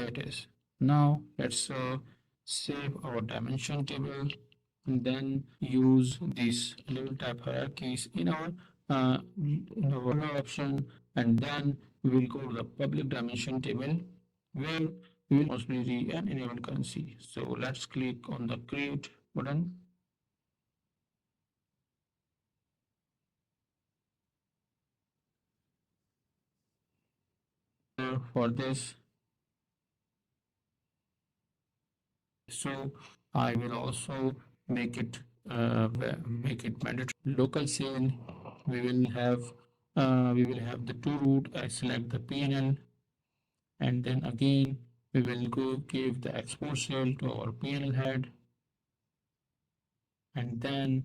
it is. Now let's save our dimension table and then use these level type hierarchies in our option, and then we will go to the public dimension table where we will responsibility and enable currency. So let's click on the create button. For this, so I will also make it mandatory. Local sale, we will have the two route. I select the PNL, and then again we will go give the export sale to our PNL head, and then